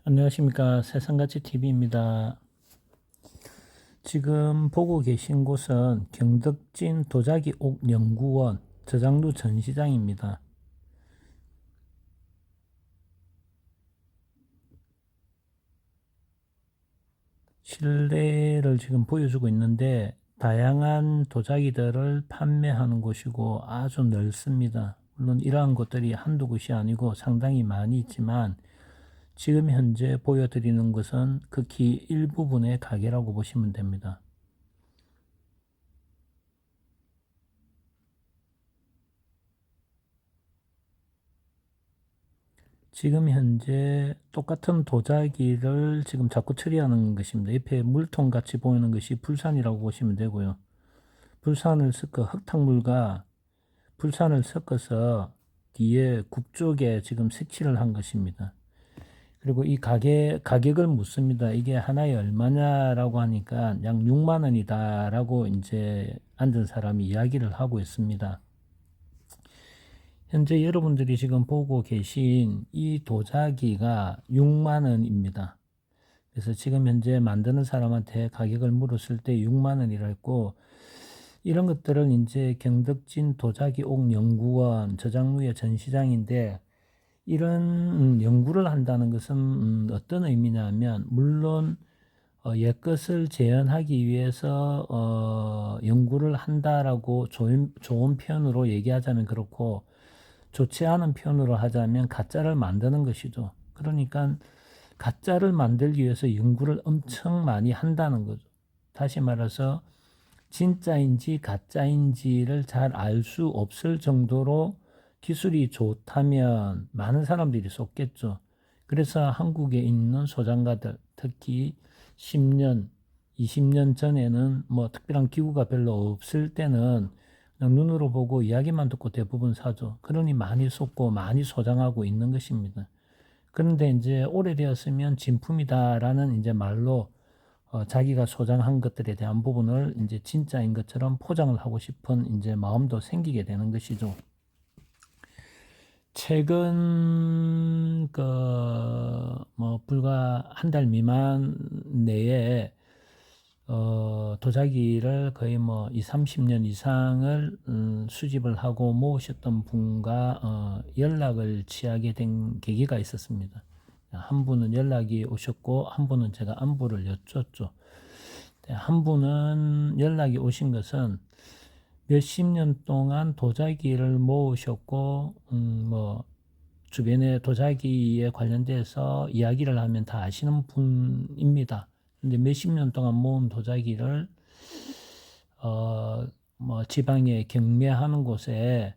안녕하십니까. 세상가치 TV입니다. 지금 보고 계신 곳은 경덕진 도자기옥 연구원 저장루 전시장입니다. 실내를 지금 보여주고 있는데 다양한 도자기들을 판매하는 곳이고 아주 넓습니다. 물론 이러한 곳들이 한두 곳이 아니고 상당히 많이 있지만 지금 현재 보여드리는 것은 극히 일부분의 가게라고 보시면 됩니다. 지금 현재 똑같은 도자기를 지금 자꾸 처리하는 것입니다. 옆에 물통 같이 보이는 것이 불산이라고 보시면 되고요. 불산을 섞어 흙탕물과 불산을 섞어서 뒤에 국 쪽에 지금 색칠을 한 것입니다. 그리고 이 가격을 묻습니다. 이게 하나에 얼마냐라고 하니까 약 6만 원이다라고 이제 앉은 사람이 이야기를 하고 있습니다. 현재 여러분들이 지금 보고 계신 이 도자기가 6만 원입니다. 그래서 지금 현재 만드는 사람한테 가격을 물었을 때 6만 원이라 했고, 이런 것들을 이제 경덕진 도자기옥 연구원 저장루의 전시장인데, 이런 연구를 한다는 것은 어떤 의미냐면, 물론 옛것을 재현하기 위해서 연구를 한다라고 좋은 표현으로 얘기하자면 그렇고, 좋지 않은 표현으로 하자면 가짜를 만드는 것이죠. 그러니까 가짜를 만들기 위해서 연구를 엄청 많이 한다는 거죠. 다시 말해서 진짜인지 가짜인지를 잘 알 수 없을 정도로 기술이 좋다면 많은 사람들이 쏟겠죠. 그래서 한국에 있는 소장가들, 특히 10년, 20년 전에는 뭐 특별한 기구가 별로 없을 때는 그냥 눈으로 보고 이야기만 듣고 대부분 사죠. 그러니 많이 쏟고 많이 소장하고 있는 것입니다. 그런데 이제 오래되었으면 진품이다라는 이제 말로 자기가 소장한 것들에 대한 부분을 이제 진짜인 것처럼 포장을 하고 싶은 이제 마음도 생기게 되는 것이죠. 최근 뭐 불과 한 달 미만 내에 도자기를 거의 뭐 2, 30년 이상을 수집을 하고 모으셨던 분과 연락을 취하게 된 계기가 있었습니다. 한 분은 연락이 오셨고 한 분은 제가 안부를 여쭙죠. 한 분은 연락이 오신 것은 몇십 년 동안 도자기를 모으셨고 뭐 주변에 도자기에 관련돼서 이야기를 하면 다 아시는 분입니다. 근데 몇십 년 동안 모은 도자기를 뭐 지방에 경매하는 곳에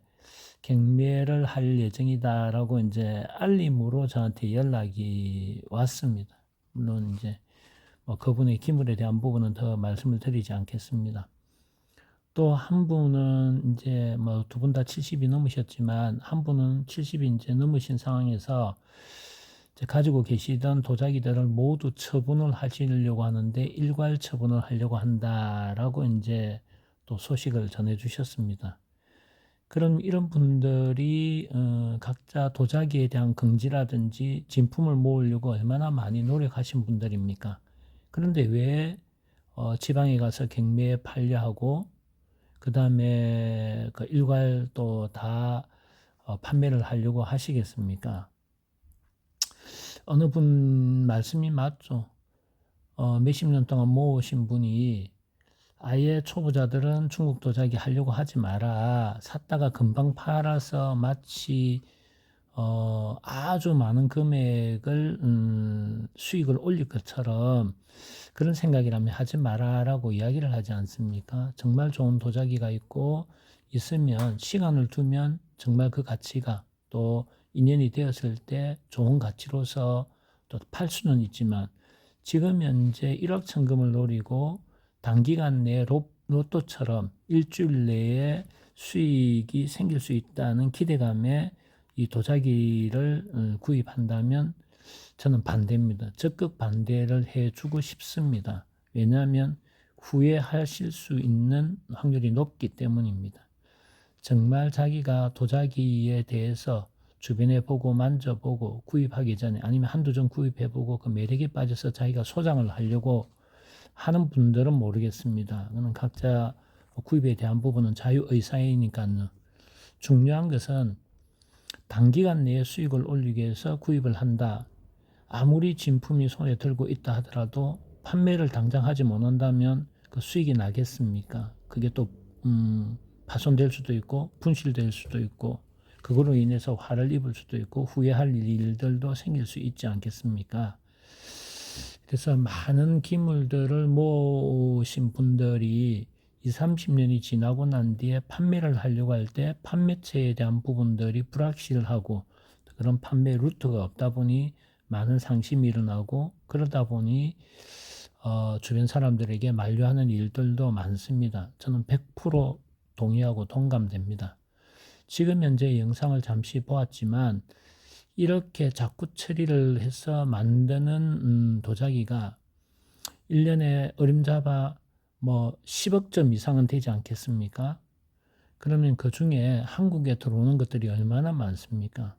경매를 할 예정이다라고 이제 알림으로 저한테 연락이 왔습니다. 물론 이제 뭐 그분의 기물에 대한 부분은 더 말씀을 드리지 않겠습니다. 또 한 분은 이제 뭐 두 분 다 70이 넘으셨지만 한 분은 70이 이제 넘으신 상황에서 이제 가지고 계시던 도자기들을 모두 처분을 하시려고 하는데 일괄 처분을 하려고 한다라고 이제 또 소식을 전해 주셨습니다. 그럼 이런 분들이 각자 도자기에 대한 긍지라든지 진품을 모으려고 얼마나 많이 노력하신 분들입니까? 그런데 왜 지방에 가서 경매에 팔려 하고 그 다음에 그 일괄 또 다 판매를 하려고 하시겠습니까? 어느 분 말씀이 맞죠. 몇십 년 동안 모으신 분이 아예 초보자들은 중국 도자기 하려고 하지 마라. 샀다가 금방 팔아서 마치 아주 많은 금액을 수익을 올릴 것처럼 그런 생각이라면 하지 마라라고 이야기를 하지 않습니까? 정말 좋은 도자기가 있고 있으면 시간을 두면 정말 그 가치가 또 인연이 되었을 때 좋은 가치로서 또 팔 수는 있지만 지금 현재 1억 천금을 노리고 단기간 내에 로또처럼 일주일 내에 수익이 생길 수 있다는 기대감에 이 도자기를 구입한다면 저는 반대입니다. 적극 반대를 해주고 싶습니다. 왜냐하면 후회하실 수 있는 확률이 높기 때문입니다. 정말 자기가 도자기에 대해서 주변에 보고 만져보고 구입하기 전에 아니면 한두 점 구입해보고 그 매력에 빠져서 자기가 소장을 하려고 하는 분들은 모르겠습니다. 그는 각자 구입에 대한 부분은 자유의사이니까요. 중요한 것은 단기간 내에 수익을 올리기 위해서 구입을 한다. 아무리 진품이 손에 들고 있다 하더라도 판매를 당장 하지 못한다면 그 수익이 나겠습니까? 그게 또 파손될 수도 있고 분실될 수도 있고 그거로 인해서 화를 입을 수도 있고 후회할 일들도 생길 수 있지 않겠습니까? 그래서 많은 기물들을 모으신 분들이 20, 30년이 지나고 난 뒤에 판매를 하려고 할 때 판매처에 대한 부분들이 불확실하고 그런 판매 루트가 없다 보니 많은 상심이 일어나고 그러다 보니 주변 사람들에게 만류하는 일들도 많습니다. 저는 100% 동의하고 동감됩니다. 지금 현재 영상을 잠시 보았지만 이렇게 자꾸 처리를 해서 만드는 도자기가 1년에 어림잡아 뭐 10억 점 이상은 되지 않겠습니까? 그러면 그 중에 한국에 들어오는 것들이 얼마나 많습니까?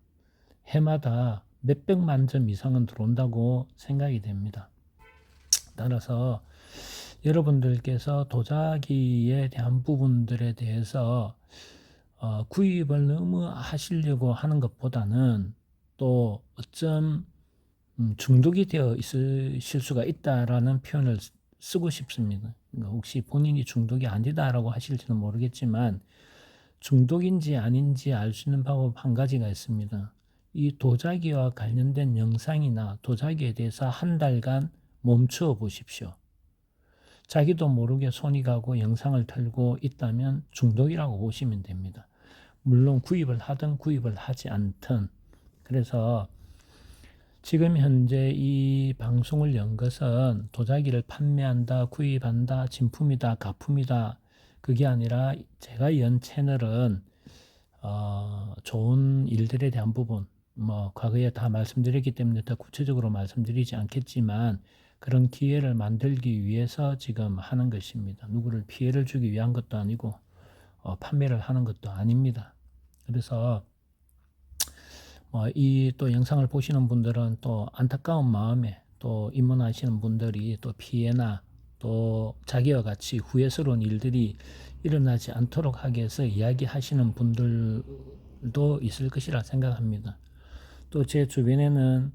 해마다 몇백만 점 이상은 들어온다고 생각이 됩니다. 따라서 여러분들께서 도자기에 대한 부분들에 대해서 구입을 너무 하시려고 하는 것보다는 또 어쩜 중독이 되어 있으실 수가 있다라는 표현을 쓰고 싶습니다. 그러니까 혹시 본인이 중독이 아니다라고 하실지는 모르겠지만 중독인지 아닌지 알 수 있는 방법 한 가지가 있습니다. 이 도자기와 관련된 영상이나 도자기에 대해서 한 달간 멈추어 보십시오. 자기도 모르게 손이 가고 영상을 틀고 있다면 중독이라고 보시면 됩니다. 물론 구입을 하든 구입을 하지 않든. 그래서 지금 현재 이 방송을 연 것은 도자기를 판매한다, 구입한다, 진품이다, 가품이다. 그게 아니라 제가 연 채널은 좋은 일들에 대한 부분, 뭐 과거에 다 말씀드렸기 때문에 더 구체적으로 말씀드리지 않겠지만 그런 기회를 만들기 위해서 지금 하는 것입니다. 누구를 피해를 주기 위한 것도 아니고 판매를 하는 것도 아닙니다. 그래서 이 또 영상을 보시는 분들은 또 안타까운 마음에 또 입문하시는 분들이 또 피해나 또 자기와 같이 후회스러운 일들이 일어나지 않도록 하기 위해서 이야기하시는 분들도 있을 것이라 생각합니다. 또 제 주변에는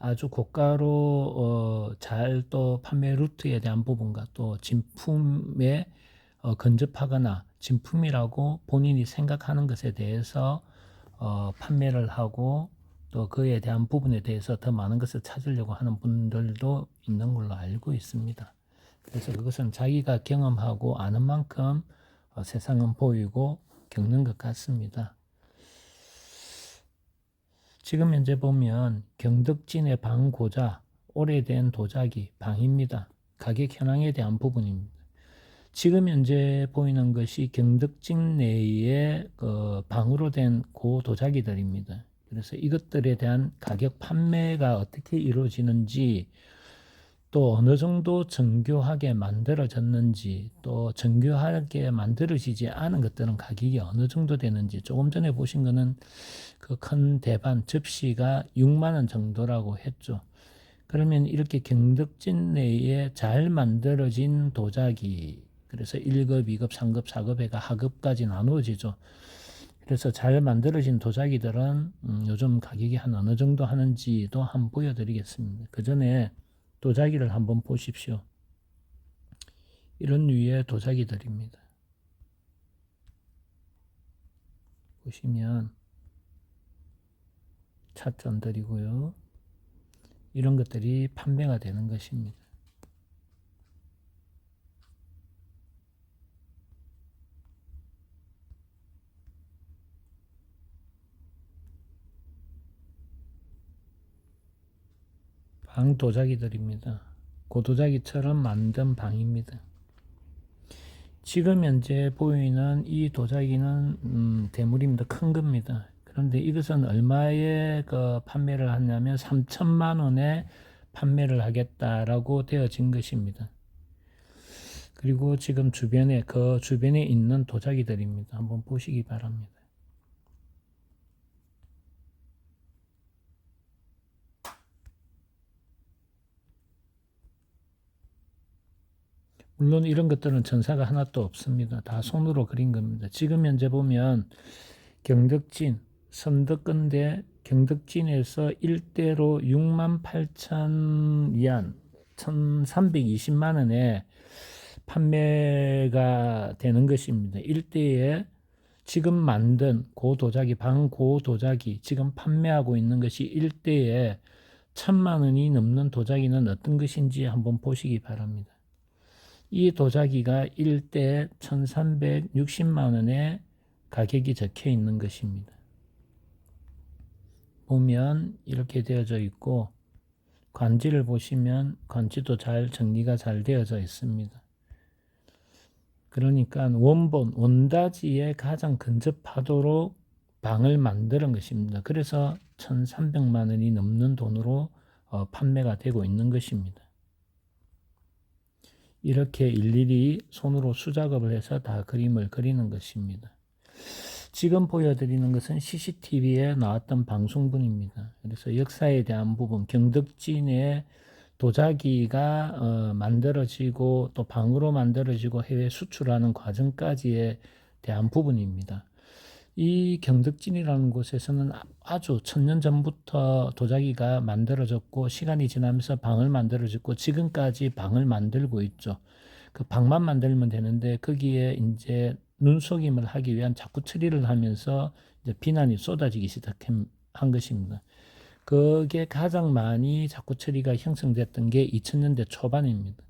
아주 고가로 잘 또 판매 루트에 대한 부분과 또 진품에 근접하거나 진품이라고 본인이 생각하는 것에 대해서 판매를 하고 또 그에 대한 부분에 대해서 더 많은 것을 찾으려고 하는 분들도 있는 걸로 알고 있습니다. 그래서 그것은 자기가 경험하고 아는 만큼 세상은 보이고 겪는 것 같습니다. 지금 현재 보면 경덕진의 방고자, 오래된 도자기, 방입니다. 가격 현황에 대한 부분입니다. 지금 현재 보이는 것이 경덕진 내의 방으로 된 고도자기들입니다. 그래서 이것들에 대한 가격 판매가 어떻게 이루어지는지 또 어느 정도 정교하게 만들어졌는지 또 정교하게 만들어지지 않은 것들은 가격이 어느 정도 되는지 조금 전에 보신 거는 그 큰 대반 접시가 6만 원 정도라고 했죠. 그러면 이렇게 경덕진 내에 잘 만들어진 도자기 그래서 1급, 2급, 3급, 4급 해가 하급까지 나누어지죠. 그래서 잘 만들어진 도자기들은 요즘 가격이 한 어느 정도 하는지도 한번 보여드리겠습니다. 그 전에 도자기를 한번 보십시오. 이런 류의 도자기들입니다. 보시면 찻잔들이고요. 이런 것들이 판매가 되는 것입니다. 방 도자기들입니다. 고도자기처럼 만든 방입니다. 지금 현재 보이는 이 도자기는 대물입니다. 큰 겁니다. 그런데 이것은 얼마에 판매를 하냐면 3천만 원에 판매를 하겠다라고 되어진 것입니다. 그리고 지금 그 주변에 있는 도자기들입니다. 한번 보시기 바랍니다. 물론 이런 것들은 전사가 하나도 없습니다. 다 손으로 그린 겁니다. 지금 현재 보면 경덕진, 선덕건대 경덕진에서 일대로 68,000위안, 1,320만 원에 판매가 되는 것입니다. 일대에 지금 만든 고도자기, 방고도자기 지금 판매하고 있는 것이 일대에 1,000만 원이 넘는 도자기는 어떤 것인지 한번 보시기 바랍니다. 이 도자기가 1대 1,360만 원에 가격이 적혀 있는 것입니다. 보면 이렇게 되어져 있고 관지를 보시면 관지도 잘 정리가 잘 되어져 있습니다. 그러니까 원다지에 가장 근접하도록 방을 만드는 것입니다. 그래서 1,300만 원이 넘는 돈으로 판매가 되고 있는 것입니다. 이렇게 일일이 손으로 수작업을 해서 다 그림을 그리는 것입니다. 지금 보여드리는 것은 CCTV에 나왔던 방송분입니다. 그래서 역사에 대한 부분, 경덕진의 도자기가 만들어지고 또 방으로 만들어지고 해외 수출하는 과정까지에 대한 부분입니다. 이 경덕진이라는 곳에서는 아주 1,000년 전부터 도자기가 만들어졌고 시간이 지나면서 방을 만들어졌고 지금까지 방을 만들고 있죠. 그 방만 만들면 되는데 거기에 이제 눈속임을 하기 위한 자꾸 처리를 하면서 이제 비난이 쏟아지기 시작한 것입니다. 그게 가장 많이 자꾸 처리가 형성됐던 게 2000년대 초반입니다.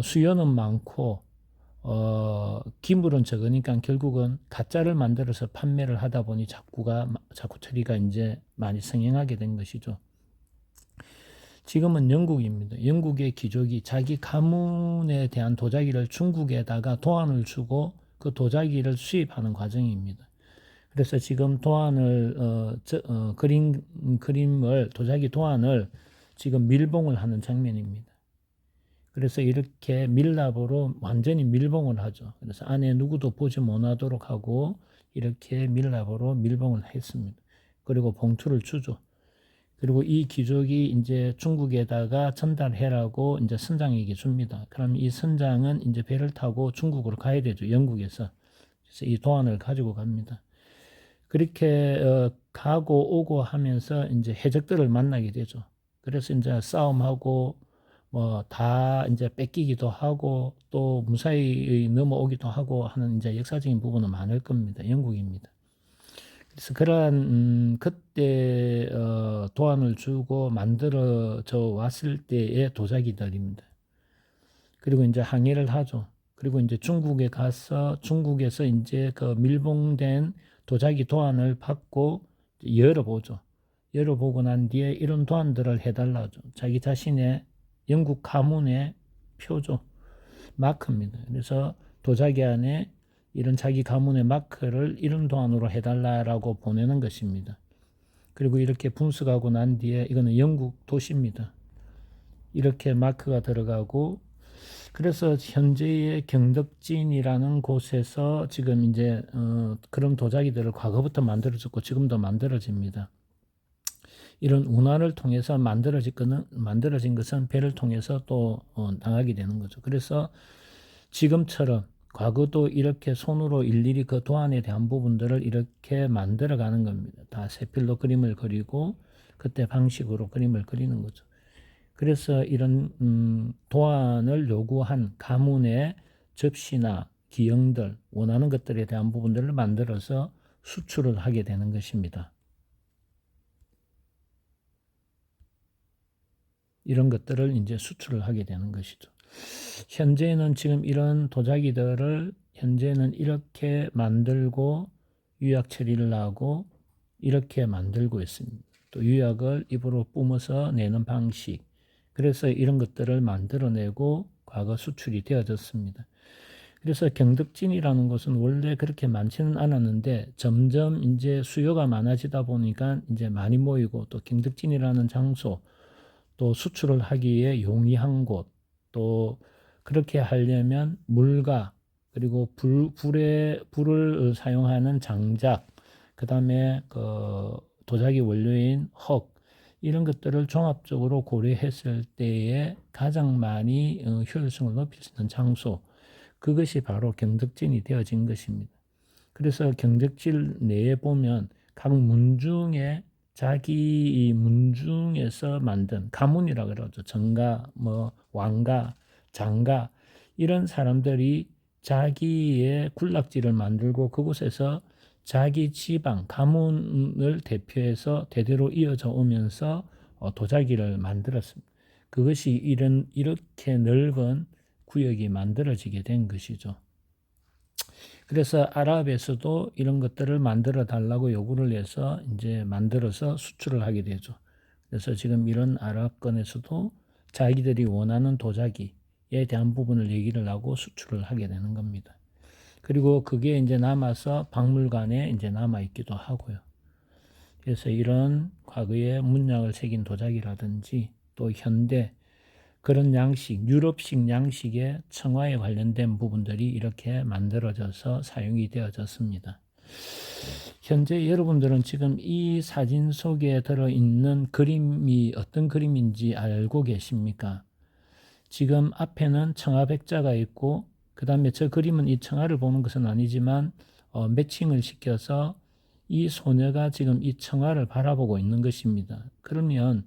수요는 많고 기물은 적으니까 결국은 가짜를 만들어서 판매를 하다 보니 자꾸 처리가 이제 많이 성행하게 된 것이죠. 지금은 영국입니다. 영국의 귀족이 자기 가문에 대한 도자기를 중국에다가 도안을 주고 그 도자기를 수입하는 과정입니다. 그래서 지금 도안을 그림을 도자기 도안을 지금 밀봉을 하는 장면입니다. 그래서 이렇게 밀랍으로 완전히 밀봉을 하죠. 그래서 안에 누구도 보지 못하도록 하고 이렇게 밀랍으로 밀봉을 했습니다. 그리고 봉투를 주죠. 그리고 이 귀족이 이제 중국에다가 전달해라고 이제 선장에게 줍니다. 그럼 이 선장은 이제 배를 타고 중국으로 가야 되죠. 영국에서. 그래서 이 도안을 가지고 갑니다. 그렇게 가고 오고 하면서 이제 해적들을 만나게 되죠. 그래서 이제 싸움하고 뭐 다 이제 뺏기기도 하고 또 무사히 넘어오기도 하고 하는 이제 역사적인 부분은 많을 겁니다. 영국입니다. 그래서 그러한 그때 도안을 주고 만들어져 왔을 때의 도자기들입니다. 그리고 이제 항해를 하죠. 그리고 이제 중국에 가서 중국에서 이제 그 밀봉된 도자기 도안을 받고 열어보죠. 열어보고 난 뒤에 이런 도안들을 해달라죠. 자기 자신의 영국 가문의 표죠. 마크입니다. 그래서 도자기 안에 이런 자기 가문의 마크를 이런 도안으로 해달라고 보내는 것입니다. 그리고 이렇게 분석하고 난 뒤에 이거는 영국 도시입니다. 이렇게 마크가 들어가고 그래서 현재의 경덕진이라는 곳에서 지금 이제 그런 도자기들을 과거부터 만들어졌고 지금도 만들어집니다. 이런 운하를 통해서 만들어진 것은 배를 통해서 또 나가게 되는 거죠. 그래서 지금처럼 과거도 이렇게 손으로 일일이 그 도안에 대한 부분들을 이렇게 만들어가는 겁니다. 다 세필로 그림을 그리고 그때 방식으로 그림을 그리는 거죠. 그래서 이런 도안을 요구한 가문의 접시나 기형들, 원하는 것들에 대한 부분들을 만들어서 수출을 하게 되는 것입니다. 이런 것들을 이제 수출을 하게 되는 것이죠. 현재는 지금 이런 도자기들을 현재는 이렇게 만들고 유약 처리를 하고 이렇게 만들고 있습니다. 또 유약을 입으로 뿜어서 내는 방식. 그래서 이런 것들을 만들어내고 과거 수출이 되어졌습니다. 그래서 경덕진이라는 것은 원래 그렇게 많지는 않았는데 점점 이제 수요가 많아지다 보니까 이제 많이 모이고 또 경덕진이라는 장소 또 수출을 하기에 용이한 곳 또 그렇게 하려면 물과 그리고 불을 사용하는 장작 그 다음에 그 도자기 원료인 흙 이런 것들을 종합적으로 고려했을 때에 가장 많이 효율성을 높일 수 있는 장소, 그것이 바로 경덕진이 되어진 것입니다. 그래서 경덕질 내에 보면 각 문중에 자기 문중에서 만든 가문이라 그러죠. 정가, 왕가, 장가 이런 사람들이 자기의 군락지를 만들고 그곳에서 자기 지방 가문을 대표해서 대대로 이어져 오면서 도자기를 만들었습니다. 그것이 이렇게 넓은 구역이 만들어지게 된 것이죠. 그래서 아랍에서도 이런 것들을 만들어 달라고 요구를 해서 이제 만들어서 수출을 하게 되죠. 그래서 지금 이런 아랍권에서도 자기들이 원하는 도자기에 대한 부분을 얘기를 하고 수출을 하게 되는 겁니다. 그리고 그게 이제 남아서 박물관에 이제 남아 있기도 하고요. 그래서 이런 과거에 문양을 새긴 도자기라든지 또 현대 그런 양식, 유럽식 양식의 청화에 관련된 부분들이 이렇게 만들어져서 사용이 되어졌습니다. 현재 여러분들은 지금 이 사진 속에 들어있는 그림이 어떤 그림인지 알고 계십니까? 지금 앞에는 청화백자가 있고 그 다음에 저 그림은 이 청화를 보는 것은 아니지만 매칭을 시켜서 이 소녀가 지금 이 청화를 바라보고 있는 것입니다. 그러면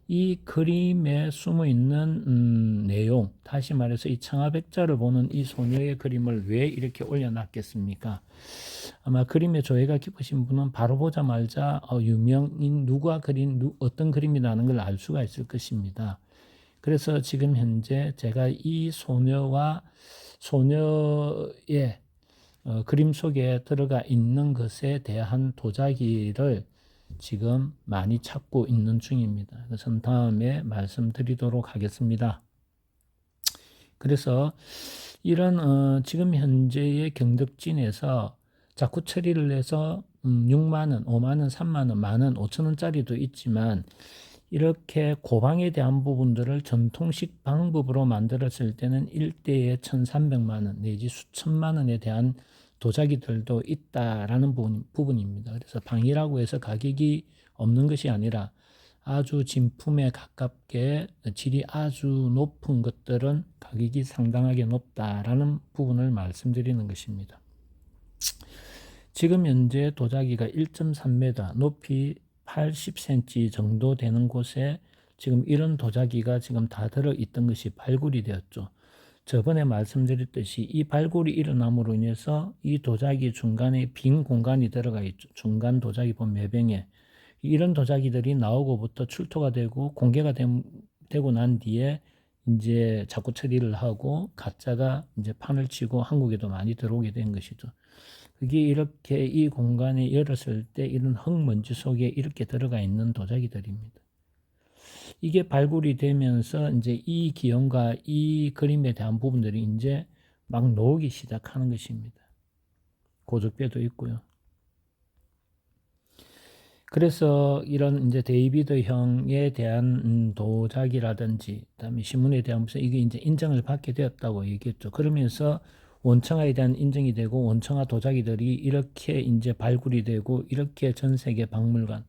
이 그림에 숨어 있는 내용, 다시 말해서 이 청화백자를 보는 이 소녀의 그림을 왜 이렇게 올려놨겠습니까? 아마 그림에 조예가 깊으신 분은 바로 보자마자 유명인 누가 그린 어떤 그림이라는 걸 알 수가 있을 것입니다. 그래서 지금 현재 제가 이 소녀와 소녀의 그림 속에 들어가 있는 것에 대한 도자기를 지금 많이 찾고 있는 중입니다. 그래서 다음에 말씀드리도록 하겠습니다. 그래서 이런 지금 현재의 경덕진에서 자꾸 처리를 해서 6만 원, 5만 원, 3만 원, 만원, 5천 원짜리도 있지만 이렇게 고방에 대한 부분들을 전통식 방법으로 만들었을 때는 1대에 1,300만 원 내지 수천만 원에 대한 도자기들도 있다라는 부분입니다. 그래서 방이라고 해서 가격이 없는 것이 아니라 아주 진품에 가깝게 질이 아주 높은 것들은 가격이 상당하게 높다라는 부분을 말씀드리는 것입니다. 지금 현재 도자기가 1.3m, 높이 80cm 정도 되는 곳에 지금 이런 도자기가 지금 다 들어있던 것이 발굴이 되었죠. 저번에 말씀드렸듯이 이 발굴이 일어남으로 인해서 이 도자기 중간에 빈 공간이 들어가 있죠. 중간 도자기본 매병에 이런 도자기들이 나오고부터 출토가 되고 공개가 되고 난 뒤에 이제 자꾸 처리를 하고 가짜가 이제 판을 치고 한국에도 많이 들어오게 된 것이죠. 그게 이렇게 이 공간에 열었을 때 이런 흙먼지 속에 이렇게 들어가 있는 도자기들입니다. 이게 발굴이 되면서 이제 이 기형과 이 그림에 대한 부분들이 이제 막 나오기 시작하는 것입니다. 고적배도 있고요. 그래서 이런 이제 데이비드 형에 대한 도자기라든지 그다음에 신문에 대한 무슨 이게 이제 인정을 받게 되었다고 얘기했죠. 그러면서 원청화에 대한 인정이 되고 원청화 도자기들이 이렇게 이제 발굴이 되고 이렇게 전 세계 박물관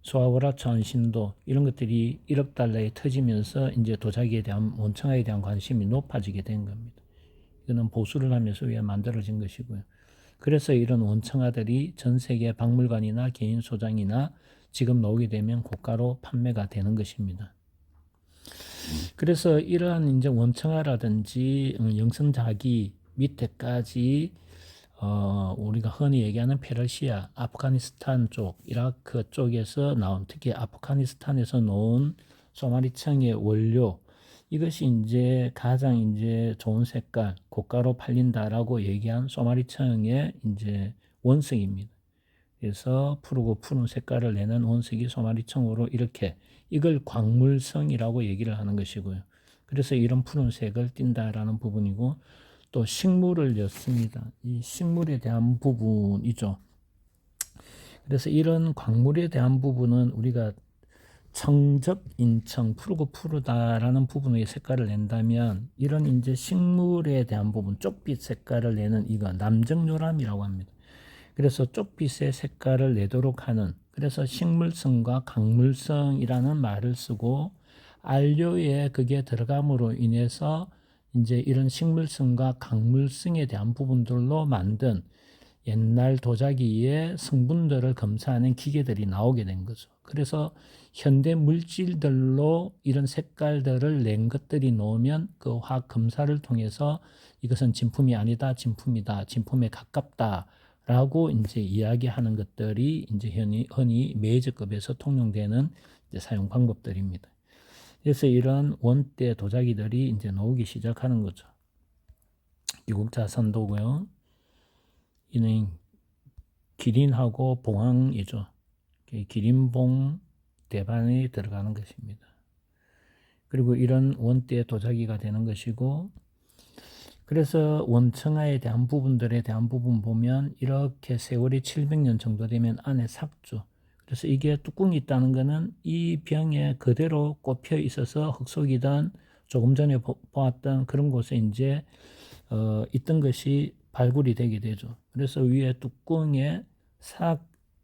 소아고라 천신도 이런 것들이 1억 달러에 터지면서 이제 도자기에 대한 원청화에 대한 관심이 높아지게 된 겁니다. 이거는 보수를 하면서 왜 만들어진 것이고요. 그래서 이런 원청화들이 전 세계 박물관이나 개인 소장이나 지금 나오게 되면 고가로 판매가 되는 것입니다. 그래서 이러한 이제 원청화라든지 영성자기 밑에까지 우리가 흔히 얘기하는 페르시아, 아프가니스탄 쪽, 이라크 쪽에서 나온 특히 아프가니스탄에서 나온 소마리청의 원료 이것이 이제 가장 이제 좋은 색깔, 고가로 팔린다라고 얘기한 소마리청의 이제 원석입니다. 그래서 푸르고 푸른 색깔을 내는 원석이 소마리청으로 이렇게 이걸 광물성이라고 얘기를 하는 것이고요. 그래서 이런 푸른색을 띈다라는 부분이고 또 식물을 였습니다. 이 식물에 대한 부분이죠. 그래서 이런 광물에 대한 부분은 우리가 청적인청 푸르고 푸르다라는 부분의 색깔을 낸다면 이런 이제 식물에 대한 부분 쪽빛 색깔을 내는 이거 남정요람이라고 합니다. 그래서 쪽빛의 색깔을 내도록 하는 그래서 식물성과 강물성이라는 말을 쓰고 안료에 그게 들어감으로 인해서 이제 이런 식물성과 강물성에 대한 부분들로 만든 옛날 도자기의 성분들을 검사하는 기계들이 나오게 된 거죠. 그래서 현대 물질들로 이런 색깔들을 낸 것들이 나오면 그 화학 검사를 통해서 이것은 진품이 아니다, 진품이다, 진품에 가깝다라고 이제 이야기하는 것들이 이제 흔히 메이저급에서 통용되는 이제 사용 방법들입니다. 그래서 이런 원대 도자기들이 이제 나오기 시작하는 거죠. 미국 자선도고요. 이는 기린하고 봉황이죠. 기린봉 대반에 들어가는 것입니다. 그리고 이런 원대 도자기가 되는 것이고, 그래서 원청화에 대한 부분들에 대한 부분 보면 이렇게 세월이 700년 정도 되면 안에 삭죠. 그래서 이게 뚜껑이 있다는 것은 이 병에 그대로 꼽혀 있어서 흙속이든 조금 전에 보았던 그런 곳에 이제 있던 것이 발굴이 되게 되죠. 그래서 위에 뚜껑에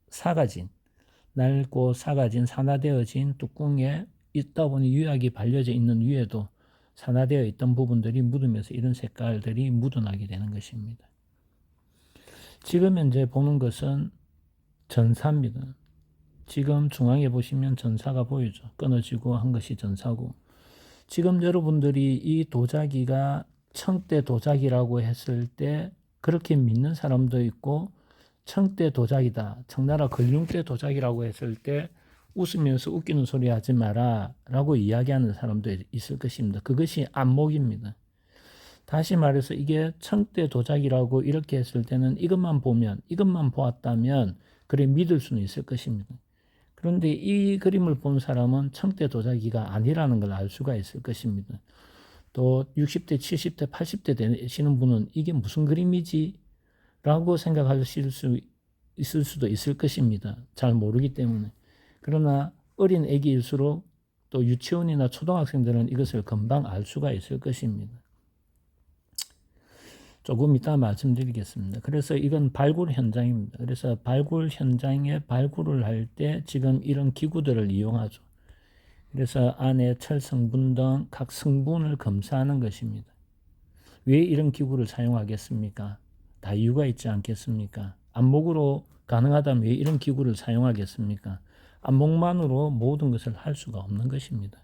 사가진, 낡고 사가진, 산화되어진 뚜껑에 있다 보니 유약이 발려져 있는 위에도 산화되어 있던 부분들이 묻으면서 이런 색깔들이 묻어나게 되는 것입니다. 지금 현재 보는 것은 전사입니다. 지금 중앙에 보시면 전사가 보이죠. 끊어지고 한 것이 전사고, 지금 여러분들이 이 도자기가 청대 도자기라고 했을 때 그렇게 믿는 사람도 있고, 청대 도자기다, 청나라 걸륭대 도자기라고 했을 때 웃으면서 웃기는 소리 하지 마라 라고 이야기하는 사람도 있을 것입니다. 그것이 안목입니다. 다시 말해서 이게 청대 도자기라고 이렇게 했을 때는 이것만 보면, 이것만 보았다면 그래 믿을 수는 있을 것입니다. 그런데 이 그림을 본 사람은 청대 도자기가 아니라는 걸 알 수가 있을 것입니다. 또 60대, 70대, 80대 되시는 분은 이게 무슨 그림이지? 라고 생각하실 수 있을 수도 있을 것입니다. 잘 모르기 때문에. 그러나 어린 아기일수록 또 유치원이나 초등학생들은 이것을 금방 알 수가 있을 것입니다. 조금 이따 말씀드리겠습니다. 그래서 이건 발굴 현장입니다. 그래서 발굴 현장에 발굴을 할 때 지금 이런 기구들을 이용하죠. 그래서 안에 철 성분 등 각 성분을 검사하는 것입니다. 왜 이런 기구를 사용하겠습니까? 다 이유가 있지 않겠습니까? 안목으로 가능하다면 왜 이런 기구를 사용하겠습니까? 안목만으로 모든 것을 할 수가 없는 것입니다.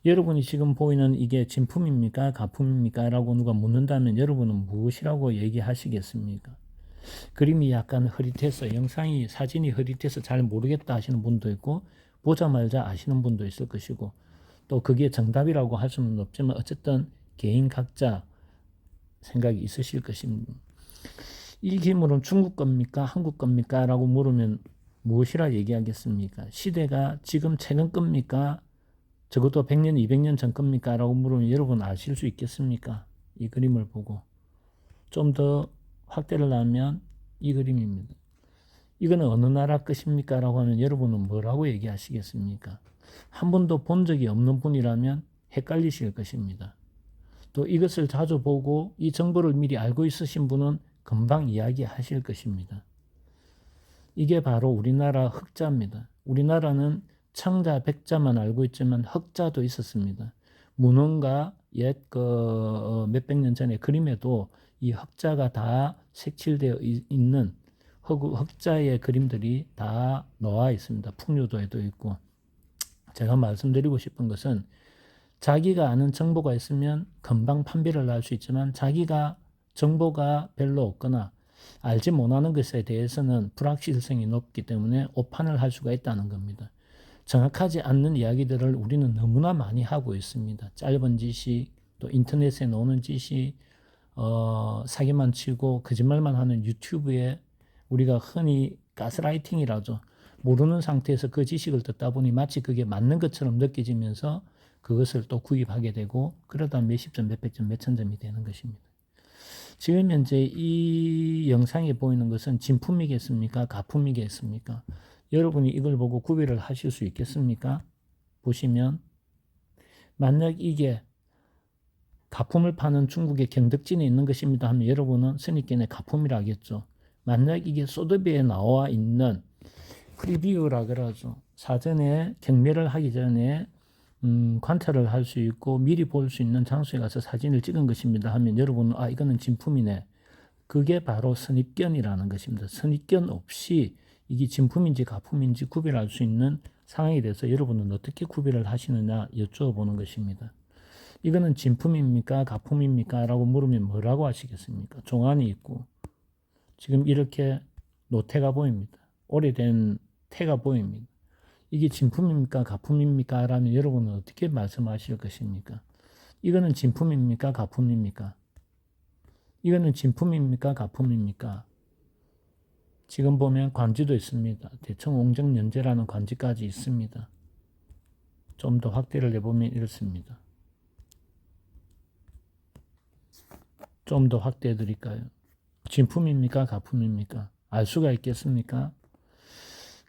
여러분이 지금 보이는 이게 진품입니까? 가품입니까? 라고 누가 묻는다면 여러분은 무엇이라고 얘기하시겠습니까? 그림이 약간 흐릿해서, 영상이, 사진이 흐릿해서 잘 모르겠다 하시는 분도 있고, 보자마자 아시는 분도 있을 것이고, 또 그게 정답이라고 할 수는 없지만 어쨌든 개인 각자 생각이 있으실 것입니다. 이 기물은 중국 겁니까? 한국 겁니까? 라고 물으면 무엇이라 얘기하겠습니까? 시대가 지금 최근 겁니까? 적어도 100년, 200년 전 겁니까? 라고 물으면 여러분 아실 수 있겠습니까? 이 그림을 보고. 좀 더 확대를 하면 이 그림입니다. 이거는 어느 나라 것입니까? 라고 하면 여러분은 뭐라고 얘기하시겠습니까? 한 번도 본 적이 없는 분이라면 헷갈리실 것입니다. 또 이것을 자주 보고 이 정보를 미리 알고 있으신 분은 금방 이야기하실 것입니다. 이게 바로 우리나라 흑자입니다. 우리나라는 청자, 백자만 알고 있지만 흑자도 있었습니다. 문헌가 옛 몇백 년 전의 그림에도 이 흑자가 다 색칠되어 있는 흑자의 그림들이 다 나와 있습니다. 풍류도에도 있고. 제가 말씀드리고 싶은 것은 자기가 아는 정보가 있으면 금방 판별을 할 수 있지만 자기가 정보가 별로 없거나 알지 못하는 것에 대해서는 불확실성이 높기 때문에 오판을 할 수가 있다는 겁니다. 정확하지 않는 이야기들을 우리는 너무나 많이 하고 있습니다. 짧은 지식, 또 인터넷에 나오는 지식, 사기만 치고 거짓말만 하는 유튜브에 우리가 흔히 가스라이팅이라죠. 모르는 상태에서 그 지식을 듣다 보니 마치 그게 맞는 것처럼 느껴지면서 그것을 또 구입하게 되고 그러다 몇십 점, 몇백 점, 몇천 점이 되는 것입니다. 지금 현재 이 영상에 보이는 것은 진품이겠습니까? 가품이겠습니까? 여러분이 이걸 보고 구별을 하실 수 있겠습니까? 보시면 만약 이게 가품을 파는 중국의 경덕진에 있는 것입니다 하면 여러분은 선입견의 가품이라 하겠죠. 만약 이게 소드비에 나와 있는 프리뷰라 그러죠. 사전에 경매를 하기 전에 관찰을 할 수 있고 미리 볼 수 있는 장소에 가서 사진을 찍은 것입니다 하면 여러분은 아 이거는 진품이네. 그게 바로 선입견이라는 것입니다. 선입견 없이 이게 진품인지 가품인지 구별할 수 있는 상황에 대해서 여러분은 어떻게 구별을 하시느냐 여쭤보는 것입니다. 이거는 진품입니까 가품입니까 라고 물으면 뭐라고 하시겠습니까? 종안이 있고 지금 이렇게 노태가 보입니다. 오래된 태가 보입니다. 이게 진품입니까 가품입니까 라면 여러분은 어떻게 말씀하실 것입니까? 이거는 진품입니까 가품입니까? 이거는 진품입니까 가품입니까? 지금 보면 관지도 있습니다. 대청 옹정연제라는 관지까지 있습니다. 좀 더 확대를 해보면 이렇습니다. 좀 더 확대해 드릴까요? 진품입니까 가품입니까? 알 수가 있겠습니까?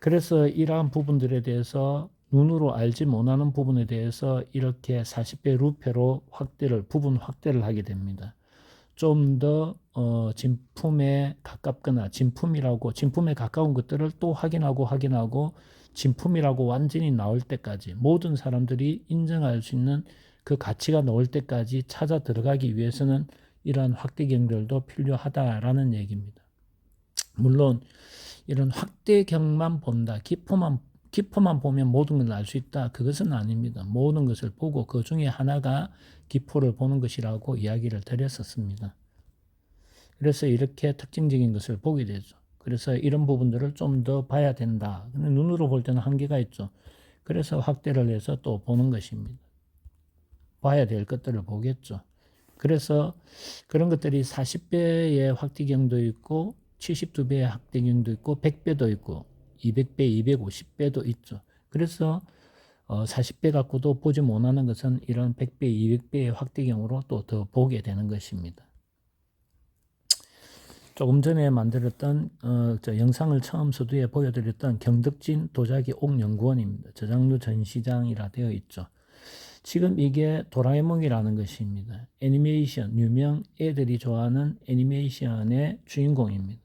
그래서 이러한 부분들에 대해서 눈으로 알지 못하는 부분에 대해서 이렇게 40배 루페로 부분 확대를 하게 됩니다. 좀 더 진품에 가깝거나 진품에 가까운 것들을 또 확인하고 진품이라고 완전히 나올 때까지 모든 사람들이 인정할 수 있는 그 가치가 나올 때까지 찾아 들어가기 위해서는 이러한 확대경들도 필요하다라는 얘기입니다. 물론 이런 확대경만 본다, 기포만 보면 모든 걸 알 수 있다. 그것은 아닙니다. 모든 것을 보고 그 중에 하나가 기포를 보는 것이라고 이야기를 드렸었습니다. 그래서 이렇게 특징적인 것을 보게 되죠. 그래서 이런 부분들을 좀 더 봐야 된다. 눈으로 볼 때는 한계가 있죠. 그래서 확대를 해서 또 보는 것입니다. 봐야 될 것들을 보겠죠. 그래서 그런 것들이 40배의 확대경도 있고 72배의 확대경도 있고 100배도 있고 200배, 250배도 있죠. 그래서 40배 갖고도 보지 못하는 것은 이런 100배, 200배의 확대경으로 또 더 보게 되는 것입니다. 조금 전에 만들었던 영상을 처음 서두에 보여드렸던 경덕진 도자기 옥연구원입니다. 저장루 전시장이라 되어 있죠. 지금 이게 도라에몽이라는 것입니다. 애니메이션, 유명 애들이 좋아하는 애니메이션의 주인공입니다.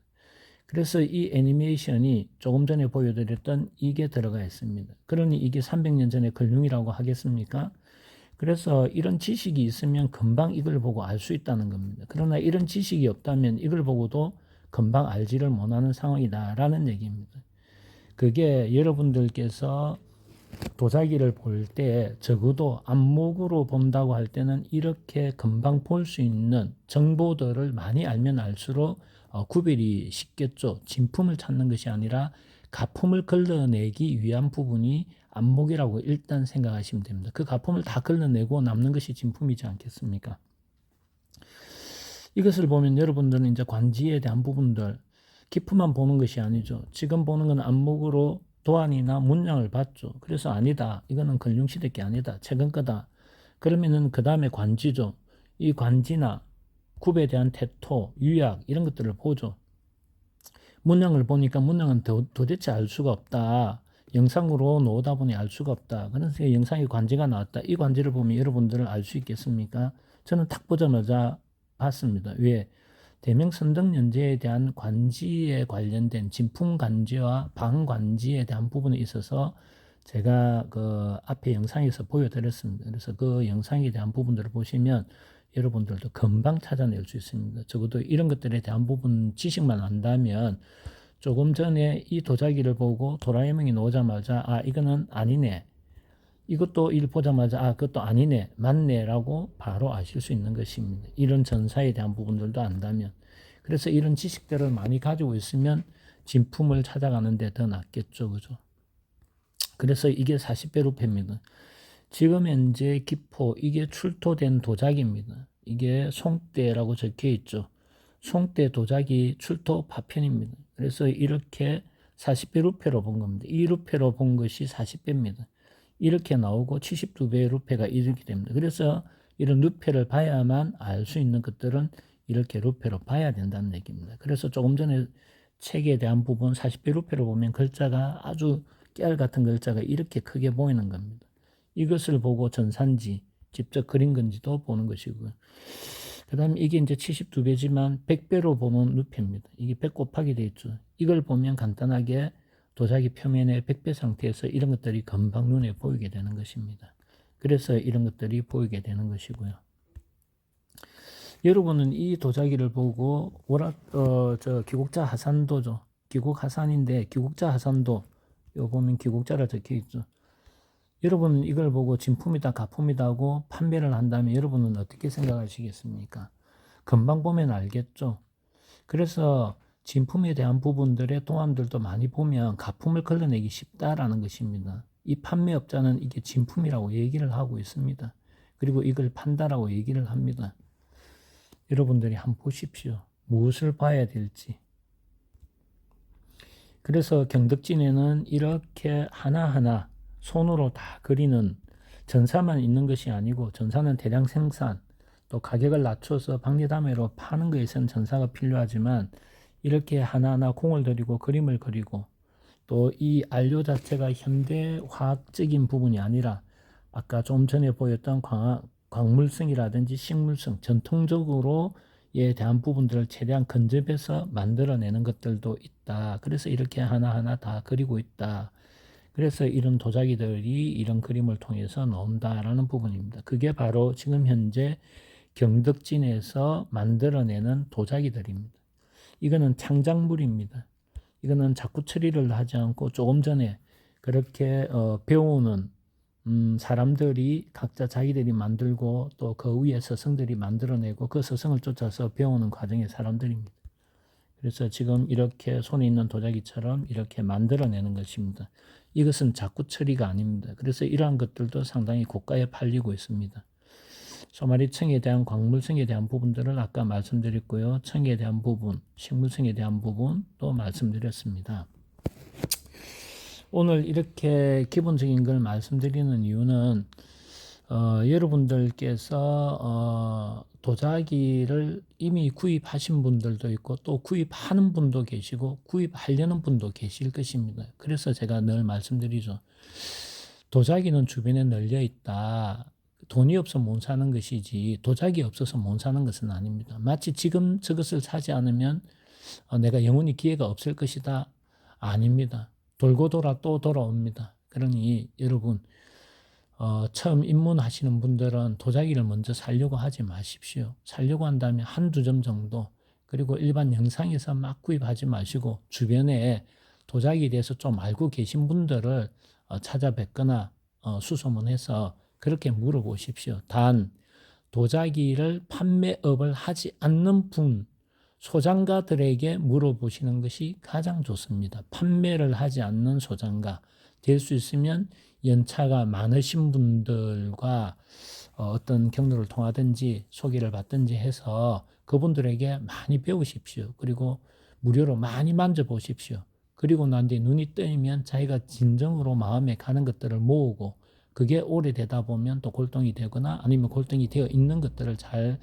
그래서 이 애니메이션이 조금 전에 보여드렸던 이게 들어가 있습니다. 그러니 이게 300년 전의 걸륭이라고 하겠습니까? 그래서 이런 지식이 있으면 금방 이걸 보고 알 수 있다는 겁니다. 그러나 이런 지식이 없다면 이걸 보고도 금방 알지를 못하는 상황이다라는 얘기입니다. 그게 여러분들께서 도자기를 볼 때 적어도 안목으로 본다고 할 때는 이렇게 금방 볼 수 있는 정보들을 많이 알면 알수록 구별이 쉽겠죠. 진품을 찾는 것이 아니라 가품을 걸러내기 위한 부분이 안목이라고 일단 생각하시면 됩니다. 그 가품을 다 걸러내고 남는 것이 진품이지 않겠습니까? 이것을 보면 여러분들은 이제 관지에 대한 부분들 기품만 보는 것이 아니죠. 지금 보는 건 안목으로 도안이나 문양을 봤죠. 그래서 아니다. 이거는 근룡시대 게 아니다. 최근 거다. 그러면은 그 다음에 관지죠. 이 관지나 굽에 대한 태토, 유약 이런 것들을 보죠. 문양을 보니까 문양은 도대체 알 수가 없다. 영상으로 놓다 보니 알 수가 없다. 그래서 영상에 관지가 나왔다. 이 관지를 보면 여러분들은 알 수 있겠습니까? 저는 딱 보자마자 봤습니다. 왜? 대명선덕연제에 대한 관지에 관련된 진품 관지와 방관지에 대한 부분에 있어서 제가 그 앞에 영상에서 보여드렸습니다. 그래서 그 영상에 대한 부분들을 보시면 여러분들도 금방 찾아낼 수 있습니다. 적어도 이런 것들에 대한 부분 지식만 안다면 조금 전에 이 도자기를 보고 도라에몽이 나오자마자 아 이거는 아니네. 이것도 일 보자마자 아 그것도 아니네 맞네 라고 바로 아실 수 있는 것입니다. 이런 전사에 대한 부분들도 안다면 그래서 이런 지식들을 많이 가지고 있으면 진품을 찾아가는 데 더 낫겠죠. 그죠? 그래서 이게 40배 루페입니다. 지금 현재 기포 이게 출토된 도자기입니다. 이게 송대라고 적혀 있죠. 송대 도자기 출토 파편입니다. 그래서 이렇게 40배 루페로 본 겁니다. 이 루페로 본 것이 40배입니다. 이렇게 나오고 72배의 루페가 이렇게 됩니다. 그래서 이런 루페를 봐야만 알 수 있는 것들은 이렇게 루페로 봐야 된다는 얘기입니다. 그래서 조금 전에 책에 대한 부분 40배 루페로 보면 글자가 아주 깨알 같은 글자가 이렇게 크게 보이는 겁니다. 이것을 보고 전산지 직접 그린 건지도 보는 것이고요. 그 다음에 이게 이제 72배지만 100배로 보는 루페입니다. 이게 100 곱하기 되어 있죠. 이걸 보면 간단하게 도자기 표면의 백배 상태에서 이런 것들이 금방 눈에 보이게 되는 것입니다. 그래서 이런 것들이 보이게 되는 것이고요. 여러분은 이 도자기를 보고 저 기국자 하산도죠. 기국 하산인데 기국자 하산도 요 보면 기국자라 적혀 있죠. 여러분은 이걸 보고 진품이다 가품이다 하고 판매를 한다면 여러분은 어떻게 생각하시겠습니까? 금방 보면 알겠죠. 그래서 진품에 대한 부분들의 도안들도 많이 보면 가품을 걸러내기 쉽다라는 것입니다. 이 판매업자는 이게 진품이라고 얘기를 하고 있습니다. 그리고 이걸 판다라고 얘기를 합니다. 여러분들이 한번 보십시오. 무엇을 봐야 될지. 그래서 경덕진에는 이렇게 하나하나 손으로 다 그리는 전사만 있는 것이 아니고 전사는 대량 생산 또 가격을 낮춰서 박리담회로 파는 것에선 전사가 필요하지만 이렇게 하나하나 공을 들이고 그림을 그리고 또 이 안료 자체가 현대화학적인 부분이 아니라 아까 좀 전에 보였던 광물성이라든지 식물성 전통적으로에 대한 부분들을 최대한 건접해서 만들어내는 것들도 있다. 그래서 이렇게 하나하나 다 그리고 있다. 그래서 이런 도자기들이 이런 그림을 통해서 나온다라는 부분입니다. 그게 바로 지금 현재 경덕진에서 만들어내는 도자기들입니다. 이거는 창작물입니다. 이거는 자꾸 처리를 하지 않고 조금 전에 그렇게 배우는 사람들이 각자 자기들이 만들고 또 그 위에 서성들이 만들어내고 그 서성을 쫓아서 배우는 과정의 사람들입니다. 그래서 지금 이렇게 손에 있는 도자기처럼 이렇게 만들어내는 것입니다. 이것은 자꾸 처리가 아닙니다. 그래서 이러한 것들도 상당히 고가에 팔리고 있습니다. 소마리 청에 대한 광물성에 대한 부분들을 아까 말씀드렸고요. 청에 대한 부분, 식물성에 대한 부분 또 말씀드렸습니다. 오늘 이렇게 기본적인 걸 말씀드리는 이유는 여러분들께서 도자기를 이미 구입하신 분들도 있고 또 구입하는 분도 계시고 구입하려는 분도 계실 것입니다. 그래서 제가 늘 말씀드리죠. 도자기는 주변에 널려 있다. 돈이 없어 못 사는 것이지 도자기 없어서 못 사는 것은 아닙니다. 마치 지금 저것을 사지 않으면 내가 영원히 기회가 없을 것이다. 아닙니다. 돌고 돌아 또 돌아옵니다. 그러니 여러분 처음 입문하시는 분들은 도자기를 먼저 사려고 하지 마십시오. 사려고 한다면 한두 점 정도 그리고 일반 영상에서 막 구입하지 마시고 주변에 도자기에 대해서 좀 알고 계신 분들을 찾아뵙거나 수소문해서 그렇게 물어보십시오. 단 도자기를 판매업을 하지 않는 분 소장가들에게 물어보시는 것이 가장 좋습니다. 판매를 하지 않는 소장가 될 수 있으면 연차가 많으신 분들과 어떤 경로를 통하든지 소개를 받든지 해서 그분들에게 많이 배우십시오. 그리고 무료로 많이 만져보십시오. 그리고 난 뒤에 눈이 뜨이면 자기가 진정으로 마음에 가는 것들을 모으고 그게 오래되다 보면 또 골동이 되거나 아니면 골동이 되어 있는 것들을 잘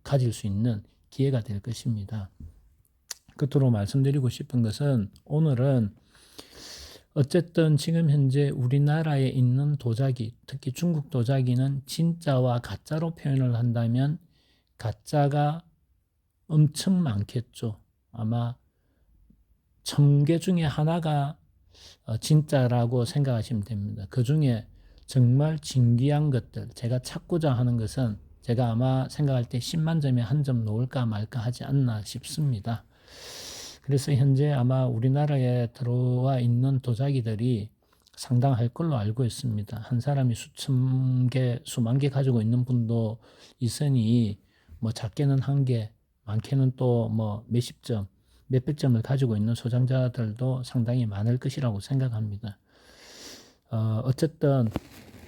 가질 수 있는 기회가 될 것입니다. 끝으로 말씀드리고 싶은 것은 오늘은 어쨌든 지금 현재 우리나라에 있는 도자기, 특히 중국 도자기는 진짜와 가짜로 표현을 한다면 가짜가 엄청 많겠죠. 아마 1000개 중에 하나가 진짜라고 생각하시면 됩니다. 그 중에 정말 진귀한 것들, 제가 찾고자 하는 것은 제가 아마 생각할 때 10만 점에 한 점 놓을까 말까 하지 않나 싶습니다. 그래서 현재 아마 우리나라에 들어와 있는 도자기들이 상당할 걸로 알고 있습니다. 한 사람이 수천 개, 수만 개 가지고 있는 분도 있으니 뭐 작게는 한 개, 많게는 또 뭐 몇십 점, 몇백 점을 가지고 있는 소장자들도 상당히 많을 것이라고 생각합니다. 어쨌든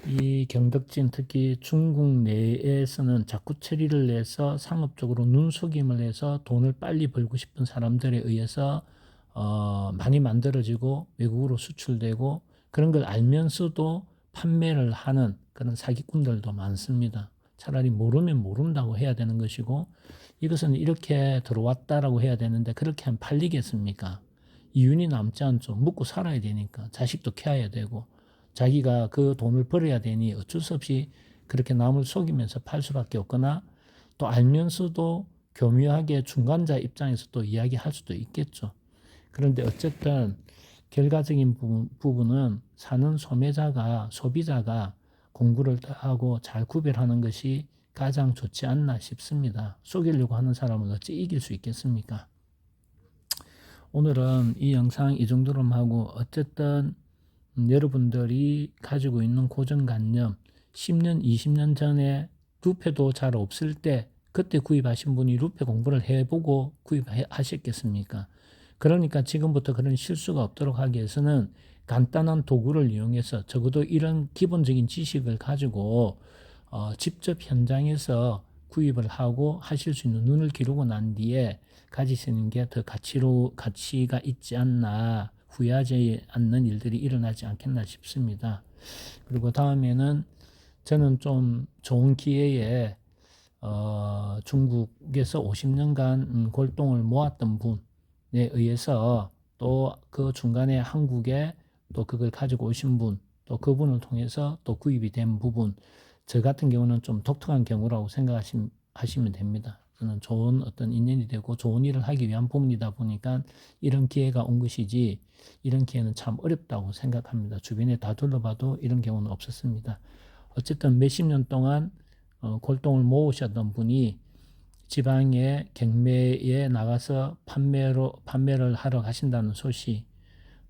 이 경덕진 특히 중국 내에서는 자꾸 처리를 해서 상업적으로 눈속임을 해서 돈을 빨리 벌고 싶은 사람들에 의해서 많이 만들어지고 외국으로 수출되고 그런 걸 알면서도 판매를 하는 그런 사기꾼들도 많습니다. 차라리 모르면 모른다고 해야 되는 것이고 이것은 이렇게 들어왔다라고 해야 되는데 그렇게 하면 팔리겠습니까? 이윤이 남지 않죠. 먹고 살아야 되니까 자식도 키워야 되고 자기가 그 돈을 벌어야 되니 어쩔 수 없이 그렇게 남을 속이면서 팔 수밖에 없거나 또 알면서도 교묘하게 중간자 입장에서 또 이야기할 수도 있겠죠. 그런데 어쨌든 결과적인 부분은 사는 소비자가 공부를 하고 잘 구별하는 것이 가장 좋지 않나 싶습니다. 속이려고 하는 사람은 어찌 이길 수 있겠습니까? 오늘은 이 영상 이 정도로만 하고, 어쨌든 여러분들이 가지고 있는 고정관념, 10년, 20년 전에 루페도 잘 없을 때 그때 구입하신 분이 루페 공부를 해보고 구입하셨겠습니까? 그러니까 지금부터 그런 실수가 없도록 하기 위해서는 간단한 도구를 이용해서 적어도 이런 기본적인 지식을 가지고 직접 현장에서 구입을 하고 하실 수 있는, 눈을 기르고 난 뒤에 가지시는 게 더 가치가 있지 않나, 후회하지 않는 일들이 일어나지 않겠나 싶습니다. 그리고 다음에는 저는 좀 좋은 기회에 중국에서 50년간 골동을 모았던 분에 의해서, 또 그 중간에 한국에 또 그걸 가지고 오신 분, 또 그분을 통해서 또 구입이 된 부분, 저 같은 경우는 좀 독특한 경우라고 생각하시면 됩니다. 저는 좋은 어떤 인연이 되고 좋은 일을 하기 위한 부분이다 보니까 이런 기회가 온 것이지, 이런 기회는 참 어렵다고 생각합니다. 주변에 다 둘러봐도 이런 경우는 없었습니다. 어쨌든 몇십 년 동안 골동을 모으셨던 분이 지방의 경매에 나가서 판매를 하러 가신다는 소식,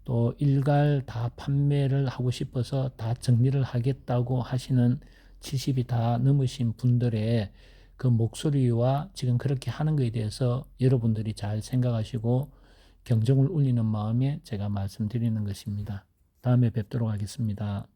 또 일갈 다 판매를 하고 싶어서 다 정리를 하겠다고 하시는 70이 다 넘으신 분들의 그 목소리와 지금 그렇게 하는 것에 대해서 여러분들이 잘 생각하시고 경종을 울리는 마음에 제가 말씀드리는 것입니다. 다음에 뵙도록 하겠습니다.